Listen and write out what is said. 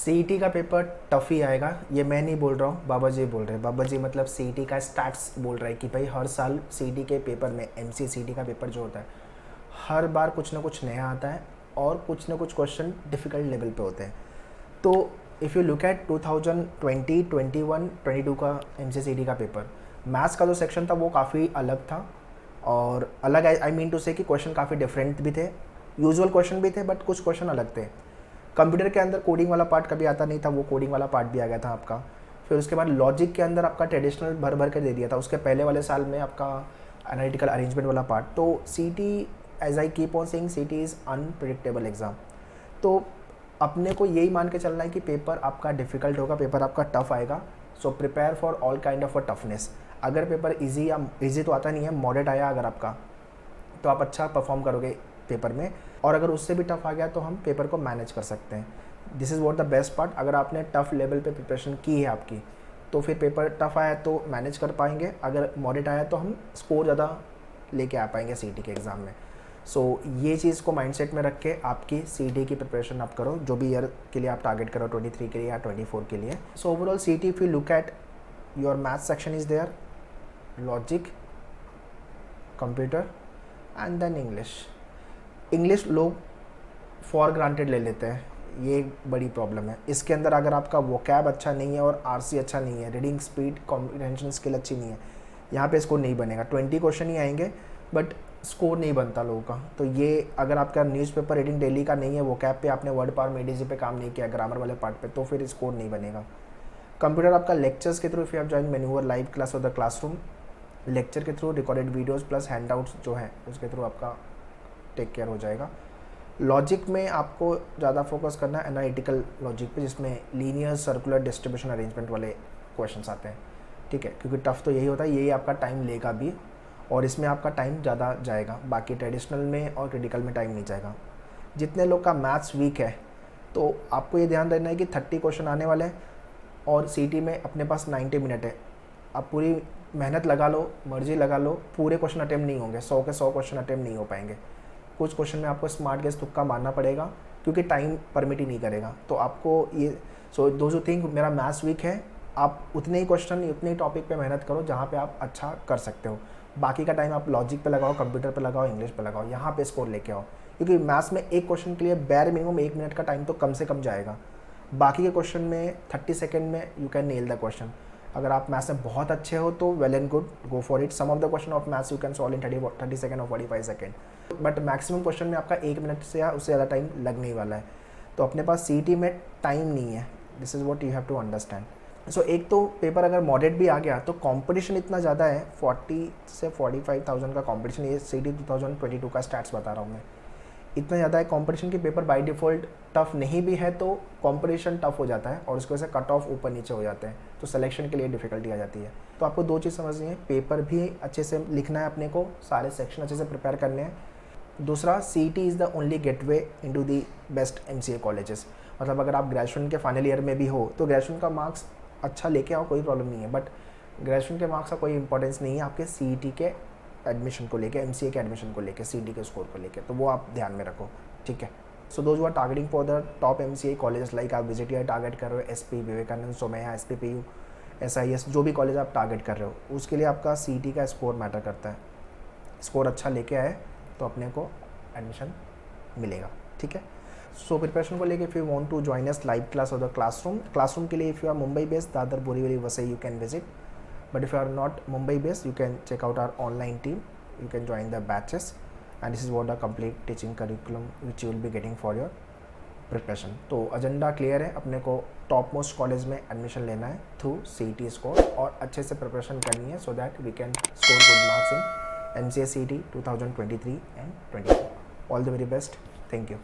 CET का paper tough ही आएगा, ये मैं नहीं बोल रहा हूँ, बाबा जी बोल रहे हैं। बाबा जी मतलब सीईटी का स्टैट्स बोल रहे हैं कि भाई हर साल सीईटी के पेपर में एमसीए सीईटी का पेपर जो होता है हर बार कुछ ना कुछ नया आता है और कुछ ना कुछ क्वेश्चन डिफ़िकल्ट लेवल पे होते हैं। तो इफ़ यू लुक एट 2020, 21, 22 का एमसीए सीईटी का पेपर, मैथ्स का जो सेक्शन था वो काफ़ी अलग था। और अलग आई मीन टू से कि क्वेश्चन काफ़ी डिफरेंट भी थे, यूजुअल क्वेश्चन भी थे बट कुछ क्वेश्चन अलग थे। कंप्यूटर के अंदर कोडिंग वाला पार्ट कभी आता नहीं था, वो कोडिंग वाला पार्ट भी आ गया था आपका। फिर उसके बाद लॉजिक के अंदर आपका ट्रेडिशनल भर भर कर दे दिया था, उसके पहले वाले साल में आपका एनालिटिकल अरेंजमेंट वाला पार्ट। तो CET, as I keep on saying, CET is unpredictable exam. तो अपने को यही मान के चलना है कि पेपर आपका डिफ़िकल्ट होगा, पेपर आपका टफ आएगा। So prepare for all kind of a toughness. अगर पेपर ईजी या ईजी तो आता नहीं है, मॉडरेट आया अगर आपका, तो आप अच्छा परफॉर्म करोगे पेपर में। और अगर उससे भी टफ आ गया तो हम पेपर को मैनेज कर सकते हैं। This is what the best part. अगर आपने टफ लेवल पे प्रिपरेशन की है आपकी, तो फिर पेपर टफ आया तो मैनेज कर पाएंगे, अगर मॉडरेट आया तो हम स्कोर ज़्यादा लेके आ पाएंगे सीईटी के एग्ज़ाम में। सो ये चीज़ को माइंडसेट में रख के आपकी सीईटी की प्रिपरेशन आप करो, जो भी ईयर के लिए आप टारगेट करो, 23 के लिए या 24 के लिए। So overall CET, if you look at your math section is there, logic, computer and then English लोग फॉर ग्रांटेड ले लेते हैं, ये एक बड़ी प्रॉब्लम है। इसके अंदर अगर आपका वोकैब अच्छा नहीं है और आरसी अच्छा नहीं है, रीडिंग स्पीड, कॉम्प्रिहेंशन स्किल अच्छी नहीं है, यहाँ पे स्कोर नहीं बनेगा। 20 क्वेश्चन ही आएंगे बट स्कोर नहीं बनता लोगों का। तो ये अगर आपका न्यूज़पेपर रीडिंग डेली का नहीं है, वोकैब पे आपने वर्ड पावर मेडिजी पे काम नहीं किया, ग्रामर वाले पार्ट पे, तो फिर स्कोर नहीं बनेगा। कंप्यूटर आपका लेक्चर्स के through, if you have join manure live class और द क्लासरूम, लेक्चर के through recorded videos plus handouts जो है उसके थ्रू आपका टेक केयर हो जाएगा। लॉजिक में आपको ज़्यादा फोकस करना है एनालिटिकल लॉजिक पे, जिसमें लीनियर सर्कुलर डिस्ट्रीब्यूशन अरेंजमेंट वाले क्वेश्चंस आते हैं, ठीक है, क्योंकि टफ तो यही होता है, यही आपका टाइम लेगा भी और इसमें आपका टाइम ज़्यादा जाएगा। बाकी ट्रेडिशनल में और क्रिटिकल में टाइम नहीं जाएगा। जितने लोग का मैथ्स वीक है तो आपको ये ध्यान रखना है कि 30 क्वेश्चन आने वाले हैं और सीईटी में अपने पास 90 मिनट है। आप पूरी मेहनत लगा लो, मर्जी लगा लो, पूरे क्वेश्चन अटेम्प्ट नहीं होंगे, 100 के 100 क्वेश्चन अटेम्प्ट नहीं हो पाएंगे। कुछ क्वेश्चन में आपको स्मार्ट गेस तुक्का मारना पड़ेगा क्योंकि टाइम परमिट ही नहीं करेगा। तो आपको ये दो जो थिंक मेरा मैथ्स वीक है, आप उतने ही क्वेश्चन उतने ही टॉपिक पे मेहनत करो जहाँ पे आप अच्छा कर सकते हो। बाकी का टाइम आप लॉजिक पे लगाओ, कंप्यूटर पे लगाओ, इंग्लिश पे लगाओ, यहाँ पे स्कोर लेके आओ। क्योंकि मैथ्स में एक क्वेश्चन के लिए बैर मिनिमम 1 मिनट का टाइम तो कम से कम जाएगा। बाकी के क्वेश्चन में 30 सेकेंड में you can nail the question. अगर आप मैथ्स में बहुत अच्छे हो तो well and good, go for it. Some of the question of maths you can solve in 30 second और 45 सेकेंड, बट मैक्सिमम क्वेश्चन में आपका 1 मिनट से या उससे ज़्यादा टाइम लगने ही वाला है। तो अपने पास सीईटी में टाइम नहीं है, this is what you have to understand. So एक तो पेपर अगर मॉडरेट भी आ गया तो कंपटीशन इतना ज़्यादा है, 40 से 45,000 का कंपटीशन, ये सीईटी 2022 का स्टैट्स बता रहा हूँ मैं। इतना ज़्यादा है कंपटीशन की पेपर बाय डिफ़ॉल्ट टफ नहीं भी है तो कंपटीशन टफ हो जाता है और उसकी वजह से कट ऑफ ऊपर नीचे हो जाते हैं, तो सिलेक्शन के लिए डिफ़िकल्टी आ जाती है। तो आपको 2 चीज़ समझनी है, पेपर भी अच्छे से लिखना है अपने को, सारे सेक्शन अच्छे से प्रिपेयर करने हैं। दूसरा, CET is the only gateway into the best MCA colleges. मतलब अगर आप ग्रेजुएशन के फाइनल ईयर में भी हो तो ग्रेजुएशन का मार्क्स अच्छा लेके आओ, कोई प्रॉब्लम नहीं है, बट ग्रेजुएशन के मार्क्स का कोई इंपॉर्टेंस नहीं है आपके सीईटी के एडमिशन को लेके, एमसीए के एडमिशन को लेके, सीईटी के स्कोर को लेके, तो वो आप ध्यान में रखो, ठीक है। So those are targeting for the top MCA colleges, like आप विजिटियर टारगेट कर रहे हो, SP, Vivekanand, Somaiya, SPPU, SIS, जो भी कॉलेज आप टारगेट कर रहे हो, उसके लिए आपका सीईटी का स्कोर मैटर करता है। स्कोर अच्छा लेके आए तो अपने को एडमिशन मिलेगा, ठीक है। सो प्रिपरेशन को लेके if you want to join us live class और द क्लासरूम के लिए if you are Mumbai based, Dadar, Borivali, Vasai, you can visit. But if you are not Mumbai based, you can check out our online team. You can join the batches, and this is what the complete teaching curriculum which you will be getting for your preparation. तो agenda clear है, अपने को top most college में admission लेना है through CET score और अच्छे से प्रिपरेशन करनी है, so that we can score good marks in MCA CET 2023 and 24. All the very best, thank you.